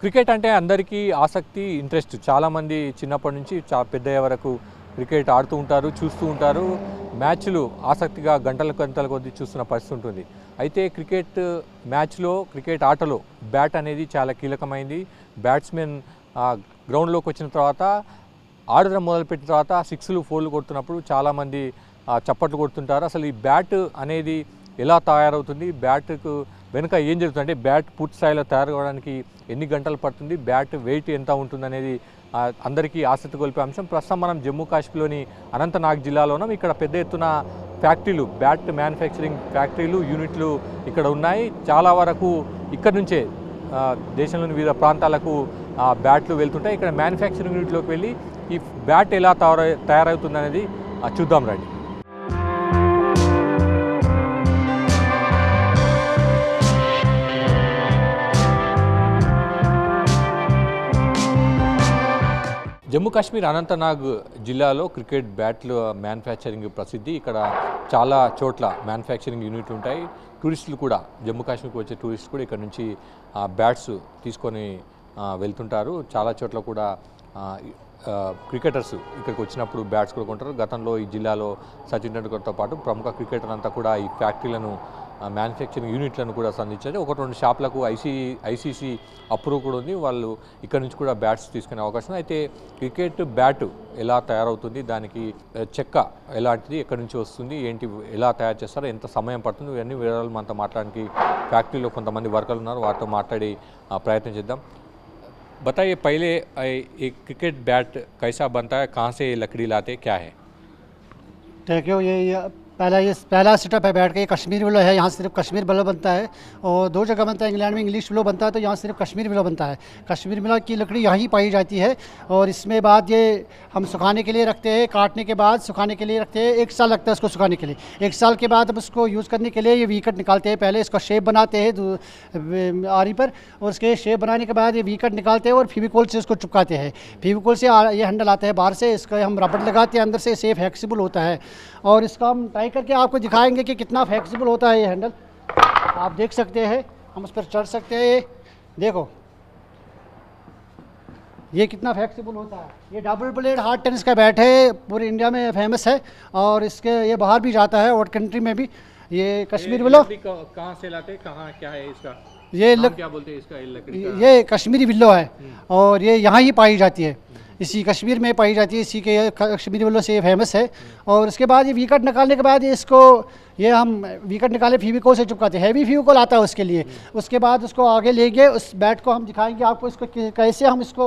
Cricket అంటే అందరికీ ఆసక్తి, ఇంట్రెస్ట్. చాలామంది చిన్నప్పటి నుంచి పెద్దయ్యే వరకు క్రికెట్ ఆడుతూ ఉంటారు, చూస్తూ ఉంటారు. మ్యాచ్లు ఆసక్తిగా గంటల గంటల కొద్దీ చూస్తున్న పరిస్థితి ఉంటుంది. అయితే క్రికెట్ మ్యాచ్లో, క్రికెట్ ఆటలో బ్యాట్ అనేది చాలా కీలకమైంది. బ్యాట్స్మెన్ గ్రౌండ్లోకి వచ్చిన తర్వాత, ఆడడం మొదలుపెట్టిన తర్వాత సిక్స్లు, ఫోర్లు కొడుతున్నప్పుడు చాలామంది చప్పట్లు కొడుతుంటారు. అసలు ఈ బ్యాట్ అనేది ఎలా తయారవుతుంది, బ్యాట్కు వెనుక ఏం జరుగుతుంది, అంటే బ్యాట్ పూర్తి స్థాయిలో తయారు కావడానికి ఎన్ని గంటలు పడుతుంది, బ్యాట్ వెయిట్ ఎంత ఉంటుంది అనేది అందరికీ ఆసక్తి గొలిపే అంశం. ప్రస్తుతం మనం జమ్మూ కాశ్మీర్లోని అనంతనాగ్ జిల్లాలో ఉన్నాం. ఇక్కడ పెద్ద ఎత్తున ఫ్యాక్టరీలు, బ్యాట్ మ్యానుఫ్యాక్చరింగ్ ఫ్యాక్టరీలు, యూనిట్లు ఇక్కడ ఉన్నాయి. చాలా వరకు ఇక్కడ నుంచే దేశంలోని వివిధ ప్రాంతాలకు బ్యాట్లు వెళ్తుంటాయి. ఇక్కడ మ్యానుఫ్యాక్చరింగ్ యూనిట్లోకి వెళ్ళి ఈ బ్యాట్ ఎలా తయారవుతుంది అనేది చూద్దాం రండి. జమ్మూ కాశ్మీర్ అనంతనాగ్ జిల్లాలో క్రికెట్ బ్యాట్ల మ్యానుఫ్యాక్చరింగ్ ప్రసిద్ధి. ఇక్కడ చాలా చోట్ల మ్యానుఫ్యాక్చరింగ్ యూనిట్లు ఉంటాయి. టూరిస్టులు కూడా, జమ్మూ కాశ్మీర్కి వచ్చే టూరిస్టులు కూడా ఇక్కడ నుంచి బ్యాట్స్ తీసుకొని వెళ్తుంటారు. చాలా చోట్ల కూడా క్రికెటర్స్ ఇక్కడికి వచ్చినప్పుడు బ్యాట్స్ కూడా కొంటారు. గతంలో ఈ జిల్లాలో సచిన్ టెండూల్కర్తో పాటు ప్రముఖ క్రికెటర్ అంతా కూడా ఈ ఫ్యాక్టరీలను, మ్యానుఫ్యాక్చరింగ్ యూనిట్లను కూడా సంధించారు. 1-2 షాపులకు ఐసీసీ అప్రూవ్ కూడా ఉంది. వాళ్ళు ఇక్కడ నుంచి కూడా బ్యాట్స్ తీసుకునే అవకాశం. అయితే క్రికెట్ బ్యాట్ ఎలా తయారవుతుంది, దానికి చెక్క ఎలాంటిది, ఎక్కడి నుంచి వస్తుంది, ఏంటి, ఎలా తయారు చేస్తారో, ఎంత సమయం పడుతుంది, ఇవన్నీ వివరాలు మనతో మాట్లాడడానికి ఫ్యాక్టరీలో కొంతమంది వర్కర్లు ఉన్నారు. వారితో మాట్లాడి ప్రయత్నం చేద్దాం. बताइए पहले एक क्रिकेट बैट कैसा बनता है, कहाँ से लकड़ी लाते, क्या है? देखियो ये पहला सेटअप है बैट का। ये कश्मीर विलो है, यहाँ सिर्फ कश्मीर विलो बनता है। और 2 जगह बनता है, इंग्लैंड में इंग्लिश विलो बनता है, तो यहाँ सिर्फ कश्मीर विलो बनता है। कश्मीर विलो की लकड़ी यहीं पाई जाती है। और इसमें बाद ये हम सुखाने के लिए रखते हैं, काटने के बाद सुखाने के लिए रखते हैं। 1 साल लगता है उसको सुखाने के लिए। 1 साल के बाद अब उसको यूज़ करने के लिए ये वीकट निकालते हैं। पहले इसका शेप बनाते हैं आरी पर, और उसके शेप बनाने के बाद ये वीकट निकालते हैं और फेविकोल से उसको चिपकाते हैं। फेविकोल से ये हैंडल आता है बाहर से, इसका हम रबड़ लगाते हैं, अंदर से सेफ फ्लेक्सिबल होता है। और इसका हम ट्राई करके आपको दिखाएंगे कि कितना फ्लेक्सिबल होता है ये हैंडल। आप देख सकते हैं, हम उस पर चढ़ सकते हैं। ये देखो ये कितना फ्लेक्सिबल होता है। ये डबल ब्लेड हार्ड टेनिस का बैट है, पूरे इंडिया में फेमस है और इसके ये बाहर भी जाता है, आउट कंट्री में भी। ये कश्मीर विलो कहाँ से लाते, कहाँ, क्या है इसका, ये क्या बोलते हैं इसका, ये कश्मीरी विलो है और ये यहाँ ही पाई जाती है, इसी कश्मीर में पाई जाती है। इसी के कश्मीरी विलो से फेमस है। और उसके बाद ये वीकट निकालने के बाद इसको ये हम वीकट निकाले फेविकोल से चिपकाते हैं। हैवी फेविकोल आता है उसके लिए। उसके बाद उसको आगे ले गए, उस बैट को हम दिखाएंगे आपको इसको कैसे हम इसको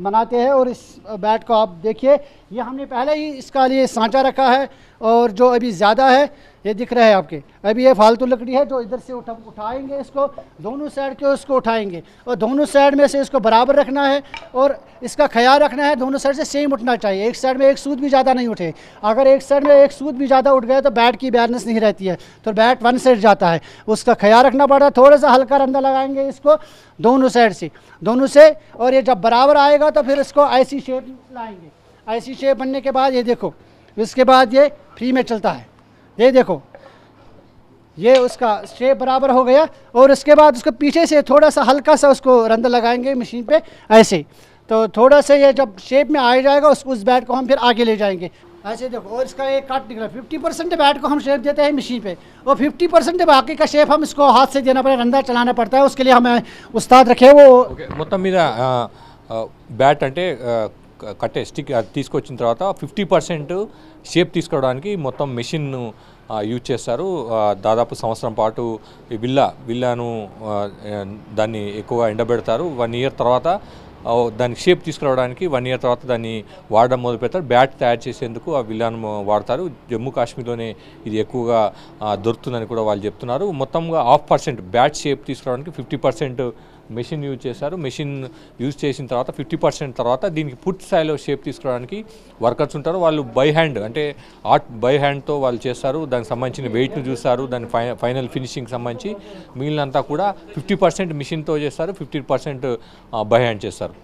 बनाते हैं। और इस बैट को आप देखिए, ये हमने पहले ही इसका लिए सांचा रखा है। और जो अभी ज़्यादा है ये दिख रहा है आपके, अभी ये फालतू लकड़ी है जो इधर से उठाएंगे, इसको दोनों साइड के उसको उठाएंगे और दोनों साइड में से इसको बराबर रखना है। और इसका ख्याल रखना है दोनों साइड से सेम उठना चाहिए। एक साइड में एक सूद भी ज़्यादा नहीं उठे। अगर एक साइड में एक सूद भी ज़्यादा उठ गया तो बैट की बैलेंस नहीं रहती है, तो बैट वन साइड जाता है। उसका ख्याल रखना पड़ा। थोड़ा सा हल्का रंधा लगाएंगे इसको दोनों साइड से, दोनों से। और ये जब बराबर आएगा तो फिर इसको ऐसी शेप लाएंगे। ऐसी शेप बनने के बाद ये देखो, इसके बाद ये फ्री में चलता है। ये देखो, ये उसका शेप बराबर हो गया। और उसके बाद उसको पीछे से थोड़ा सा हल्का सा उसको रंध लगाएंगे मशीन पे ऐसे, तो थोड़ा सा ये जब शेप में आ जाएगा उस बैट को हम फिर आगे ले जाएंगे ऐसे। देखो, और इसका एक काट निकला। 50% बैट को हम शेप देते हैं मशीन पे और 50% बाकी का शेप हम इसको हाथ से देना पड़ेगा, रंधा चलाना पड़ता है। उसके लिए हमें उस्ताद रखे वो। మొత్తం మీద బ్యాట్ అంటే కట్టే స్టిక్ తీసుకొచ్చిన తర్వాత 50% షేప్ తీసుకోవడానికి మొత్తం మెషిన్ యూజ్ చేస్తారు. దాదాపు సంవత్సరం పాటు ఈ విల్లాను దాన్ని ఎక్కువగా ఎండబెడతారు. 1 ఇయర్ తర్వాత దానికి షేప్ తీసుకురావడానికి 1 ఇయర్ తర్వాత దాన్ని వాడడం మొదలు పెడతారు. బ్యాట్ తయారు చేసేందుకు ఆ విల్లాను వాడతారు. జమ్మూ కాశ్మీర్లోనే ఇది ఎక్కువగా దొరుకుతుందని కూడా వాళ్ళు చెప్తున్నారు. మొత్తంగా 0.5% బ్యాట్ షేప్ తీసుకురావడానికి 50% మెషిన్ యూజ్ చేశారు. మెషిన్ యూజ్ చేసిన తర్వాత 50% తర్వాత దీనికి పూర్తి స్థాయిలో షేప్ తీసుకురావడానికి వర్కర్స్ ఉంటారు. వాళ్ళు బై హ్యాండ్తో వాళ్ళు చేస్తారు. దానికి సంబంధించిన వెయిట్ను చూస్తారు, దాని ఫైనల్ ఫినిషింగ్ సంబంధించి. మిగిలినంతా కూడా 50% మిషన్తో చేస్తారు, 50% బై హ్యాండ్ చేస్తారు.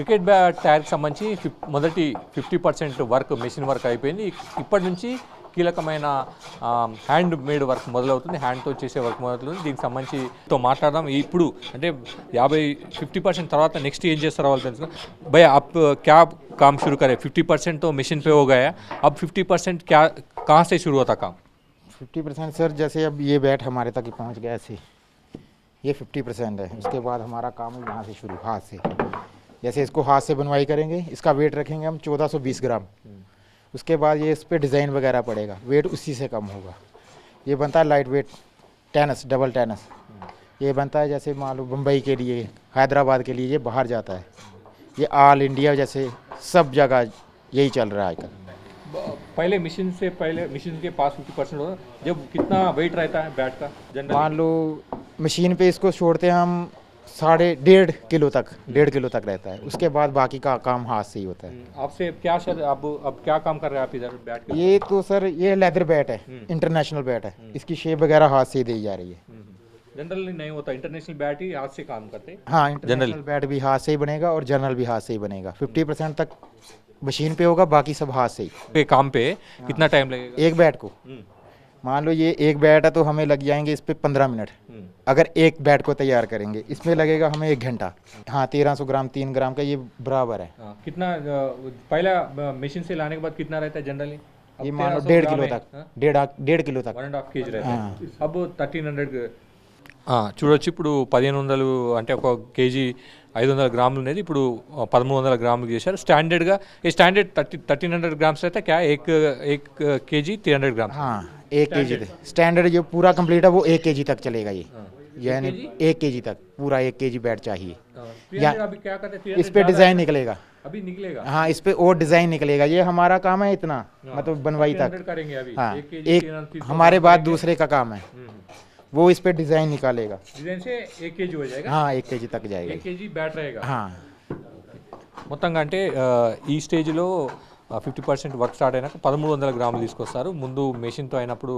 క్రికెట్ బ్యాట్ తయారీకి సంబంధించి మొదటి 50% వర్క్ మెషిన్ వర్క్ అయిపోయింది. ఇప్పటి నుంచి కీలకమైన హ్యాండ్ మేడ్ వర్క్ మొదలవుతుంది, హ్యాండ్తో చేసే వర్క్ మొదలవుతుంది. దీనికి సంబంధించి మాట్లాడదాం. ఇప్పుడు అంటే 50% తర్వాత నెక్స్ట్ ఏం చేస్తారో వాళ్ళు తెలుసు. భయ आप क्या काम शुरू करें? 50% तो मशीन पे हो गया है, अब 50% क्या कहाँ से शुरू होता काम? 50% सर, जैसे अब ये बैट हमारे तक ही पहुंच गया ऐसे, ये 50% है। उसके बाद हमारा काम है यहाँ से शुरू, हाथ से। जैसे इसको हाथ से बनवाई करेंगे, इसका वेट रखेंगे हम 1420 ग्राम। उसके बाद ये इस पर डिज़ाइन वगैरह पड़ेगा, वेट उसी से कम होगा। ये बनता है light weight tennis, double tennis. ये बनता है जैसे मान लो मुंबई के लिए, हैदराबाद के लिए ये बाहर जाता है। ये ऑल इंडिया जैसे सब जगह यही चल रहा है आजकल। पहले मशीन के पास 50% होता, जब कितना वेट रहता है बैट का जनरल? मान लो मशीन पे इसको छोड़ते हैं हम 1.5 किलो तक, 1.5 किलो तक रहता है। उसके बाद बाकी का काम हाथ से ही होता है। आपसे क्या सर, अब क्या काम कर रहे हैं आप इधर बैट के? ये तो सर ये लेदर बैट है, इंटरनेशनल बैट है। इसकी शेप वगैरह हाथ से ही दी जा रही है। जनरल नहीं होता, इंटरनेशनल बैट ही हाथ से काम करते हैं। हाँ, इंटरनेशनल बैट भी हाथ से ही बनेगा और जनरल भी हाथ से ही बनेगा। 50% तक मशीन पे होगा, बाकी सब हाथ से ही। पे काम पे कितना टाइम लगेगा एक बैट को मान लो ये एक बैट है तो हमें लग जाएंगे इस पे 15 मिनट। अगर एक बैट को तैयार करेंगे इसमें लगेगा हमें 1 घंटा। हाँ, 1300 ग्राम 3 ग्राम का ये बराबर है। कितना पहला मशीन से लाने के बाद कितना रहता है जनरली? ये मान लो 1.5 किलो तक, 1.5 किलो तक। 1.5 kg रहता है। अब 1300 చూడొచ్చు. ఇప్పుడు 1500 అంటే ఒక కేజీ 500 గ్రాములు అనేది ఇప్పుడు 1300 గ్రాములు చేశారు. స్టాండర్డ్గా ये स्टैंडर्ड 1300 ग्राम्स रहता है क्या? एक केजी 300 ग्राम? हाँ, 1 केजी स्टैंडर्ड जो पूरा कंप्लीट है वो 1 केजी तक चलेगा। ये यानी 1 केजी तक पूरा 1 केजी बैट चाहिए। या अभी क्या करते हैं, इस पे डिज़ाइन निकलेगा। अभी निकलेगा? हाँ, इस पे और डिज़ाइन निकलेगा। ये हमारा काम है इतना, मतलब बनवाई 300 तक करेंगे अभी। हाँ, 1 केजी एक हमारे बाद दूसरे का काम है, वो इस पे डिज़ाइन निकालेगा। डिजाइन से 1 केजी हो जाएगा? हाँ, 1 केजी तक जाएगा। 1 केजी बैट रहेगा। हाँ, మొత్తంగా అంటే ఈ స్టేజ్లో 50% వర్క్ స్టార్ట్ అయినాక 1300 గ్రాములు తీసుకొస్తారు. ముందు మెషిన్తో అయినప్పుడు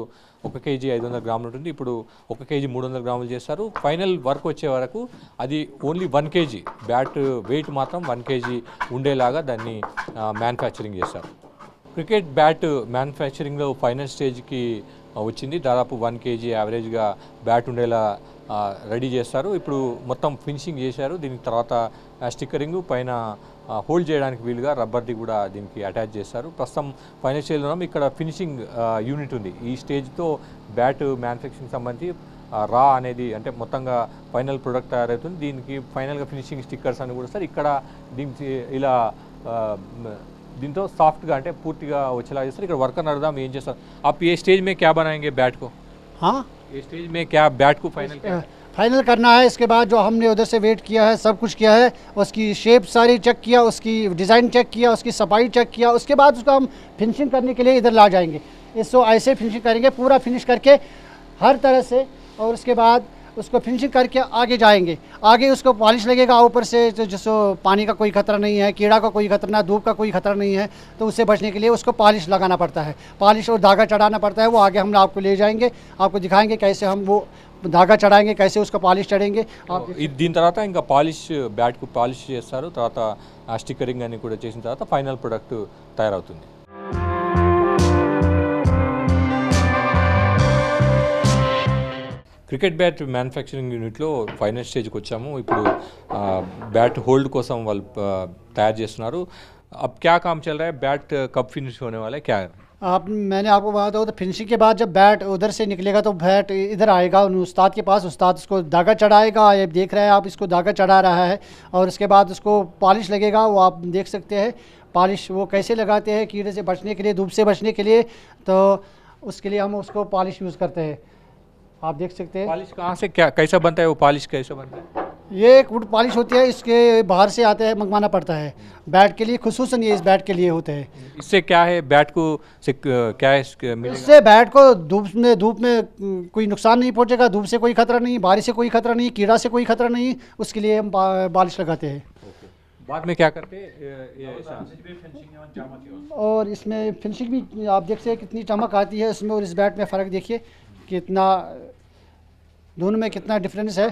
1 కేజీ 500 గ్రాములు ఉంటుంది, ఇప్పుడు 1 కేజీ 300 గ్రాములు చేస్తారు. ఫైనల్ వర్క్ వచ్చే వరకు అది ఓన్లీ 1 కేజీ బ్యాట్ వెయిట్ మాత్రం 1 కేజీ ఉండేలాగా దాన్ని మ్యానుఫ్యాక్చరింగ్ చేస్తారు. క్రికెట్ బ్యాట్ మ్యానుఫ్యాక్చరింగ్లో ఫైనల్ స్టేజ్కి వచ్చింది. దాదాపు 1 కేజీ యావరేజ్గా బ్యాట్ ఉండేలా రెడీ చేస్తారు. ఇప్పుడు మొత్తం ఫినిషింగ్ చేశారు. దీనికి తర్వాత స్టిక్కరింగ్ పైన హోల్డ్ చేయడానికి వీలుగా రబ్బర్ది కూడా దీనికి అటాచ్ చేస్తారు. ప్రస్తుతం ఫైనల్ స్టేజ్లో ఉన్నాం. ఇక్కడ ఫినిషింగ్ యూనిట్ ఉంది. ఈ స్టేజ్తో బ్యాట్ మ్యానుఫ్యాక్చరింగ్ సంబంధించి రా అనేది అంటే మొత్తంగా ఫైనల్ ప్రొడక్ట్ తయారవుతుంది. దీనికి ఫైనల్గా ఫినిషింగ్ స్టిక్కర్స్ అని కూడా వస్తారు. ఇక్కడ దీనికి ఇలా దీంతో సాఫ్ట్గా అంటే పూర్తిగా వచ్చేలా చేస్తారు. ఇక్కడ వర్క్ నడదాం ఏం చేస్తారు. आप ये स्टेज में क्या बनाएंगे बैट को? हाँ, ये स्टेज में क्या बैट को फाइनल करना है। इसके बाद जो हमने उधर से वेट किया है, सब कुछ किया है, उसकी शेप सारी चेक किया, उसकी डिज़ाइन चेक किया, उसकी सफाई चेक किया, उसके बाद उसको हम फिनिशिंग करने के लिए इधर ला जाएंगे। इसको ऐसे फिनिशिंग करेंगे, पूरा फिनिश करके हर तरह से, और उसके बाद उसको फिनिशिंग करके आगे जाएंगे। आगे उसको पॉलिश लगेगा ऊपर से, तो जिसको पानी का कोई खतरा नहीं है, कीड़ा का कोई खतरा ना, धूप का कोई खतरा नहीं है, तो उससे बचने के लिए उसको पॉलिश लगाना पड़ता है, पॉलिश और धागा चढ़ाना पड़ता है। वो आगे हम आपको ले जाएंगे, आपको दिखाएंगे कैसे हम वो धागा चढ़ाएंगे, कैसे उसका पॉलिश चढ़ेंगे। आप దీని తర్వాత ఇంకా పాలిష్ బ్యాట్కు పాలిష్ చేస్తారు. తర్వాత స్టిక్కరింగ్ అని కూడా చేసిన తర్వాత ఫైనల్ ప్రొడక్ట్ తయారవుతుంది. క్రికెట్ బ్యాట్ మ్యానుఫ్యాక్చరింగ్ యూనిట్లో ఫైనల్ స్టేజ్కి వచ్చాము. ఇప్పుడు బ్యాట్ హోల్డ్ కోసం వాళ్ళు తయారు చేస్తున్నారు. अब क्या काम चल रहा है? बैट कब फिनिश होने वाला है क्या? मैंने आपको बताया तो फिनिशिंग के बाद जब बैट उधर से निकलेगा तो बैट इधर आएगा उस्ताद के पास, उस्ताद उसको धागा चढ़ाएगा। ये देख रहे हैं आप, इसको धागा चढ़ा रहा है, और उसके बाद उसको पॉलिश लगेगा। वो आप देख सकते हैं पॉलिश वो कैसे लगाते हैं, कीड़े से बचने के लिए, धूप से बचने के लिए, तो उसके लिए हम उसको पॉलिश यूज़ करते हैं। आप देख सकते हैं पॉलिश कहाँ से क्या कैसा बनता है? वो पॉलिश कैसा बनता है? ये एक वुड पॉलिश होती है, इसके बाहर से आते हैं, मंगवाना पड़ता है बैट के लिए, खुसूसन ये इस बैट के लिए होते हैं। इससे क्या है बैट को से क्या है मिलेगा? इससे बैट को धूप में कोई नुकसान नहीं पहुंचेगा, धूप से कोई खतरा नहीं, बारिश से कोई खतरा नहीं, कीड़ा से कोई खतरा नहीं, उसके लिए हम पॉलिश लगाते हैं। बाद में क्या करते हैं? और इसमें फिनिशिंग भी आप देख सकते हैं कितनी चमक आती है इसमें और इस बैट में फ़र्क देखिए कितना, दोनों में कितना डिफरेंस है।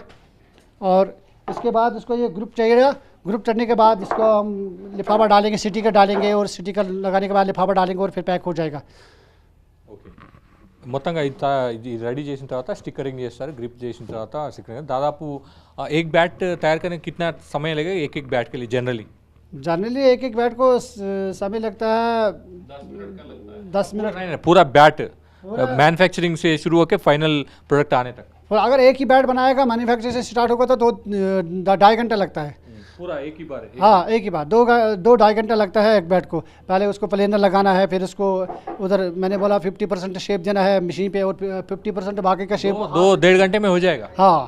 और इसके बाद उसको ये ग्रुप चाहिएगा, ग्रुप चढ़ने के बाद इसको हम लिफाफा डालेंगे, स्टिकर डालेंगे और स्टिकर लगाने के बाद लिफाफा डालेंगे और फिर पैक हो जाएगा। ఓకే మొత్తంగా ఇది రెడీ చేసిన తర్వాత స్టిక్కరింగ్ చేస్తారు, గ్రిప్ చేసిన తర్వాత స్టిక్కరింగ్ దాదాపు एक बैट तैयार करने कितना समय लगेगा एक एक बैट के लिए जनरली? जनरली एक एक बैट को समय लगता है 10 मिनट। नहीं नहीं, पूरा बैट मैन्युफैक्चरिंग से शुरू होकर फाइनल प्रोडक्ट आने तक और अगर एक ही बैट बनाएगा मैन्युफैक्चरिंग से स्टार्ट होगा तो 2-2.5 घंटा लगता है। पूरा एक ही बार हाँ एक ही बार 2-2.5 घंटा लगता है एक बैट को। पहले उसको प्लेनर लगाना है, फिर उसको उधर मैंने बोला 50% शेप देना है मशीन पे और 50% बाकी का शेप 2-1.5 घंटे में हो जाएगा। हाँ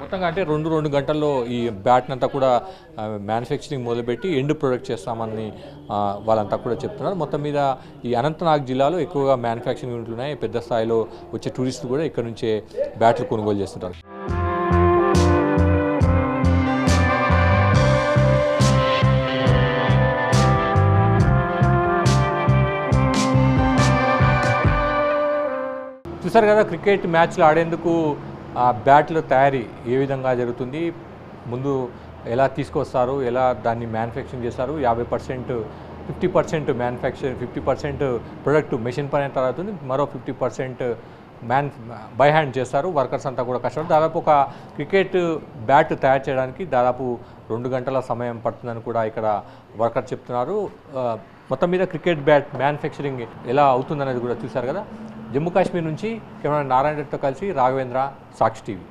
మొత్తంగా అంటే 2 గంటల్లో ఈ బ్యాట్ని అంతా కూడా మ్యానుఫ్యాక్చరింగ్ మొదలుపెట్టి ఎండ్ ప్రొడక్ట్ చేస్తామని వాళ్ళంతా కూడా చెప్తున్నారు. మొత్తం మీద ఈ అనంతనాగ్ జిల్లాలో ఎక్కువగా మ్యానుఫ్యాక్చరింగ్ యూనిట్లు ఉన్నాయి. పెద్ద స్థాయిలో వచ్చే టూరిస్టులు కూడా ఇక్కడ నుంచే బ్యాట్లు కొనుగోలు చేస్తుంటారు. చూసారు కదా క్రికెట్ మ్యాచ్లు ఆడేందుకు బ్యాట్ల తయారీ ఏ విధంగా జరుగుతుంది, ముందు ఎలా తీసుకొస్తారు, ఎలా దాన్ని మ్యానుఫ్యాక్చరింగ్ చేస్తారు, 50% 50% మ్యానుఫ్యాక్చరింగ్ 50% ప్రొడక్ట్ మెషిన్ పైన తయారవుతుంది, మరో 50% బై హ్యాండ్ చేస్తారు. వర్కర్స్ అంతా కూడా కష్టపడి దాదాపు ఒక క్రికెట్ బ్యాట్ తయారు చేయడానికి దాదాపు 2 గంటల సమయం పడుతుందని కూడా ఇక్కడ వర్కర్ చెప్తున్నారు. మొత్తం మీద క్రికెట్ బ్యాట్ మ్యానుఫ్యాక్చరింగ్ ఎలా అవుతుందనేది కూడా చూశారు కదా. జమ్మూ కాశ్మీర్ నుంచి కెమెరా నారాయణ రెడ్డితో కలిసి రాఘవేంద్ర, సాక్షి టీవీ.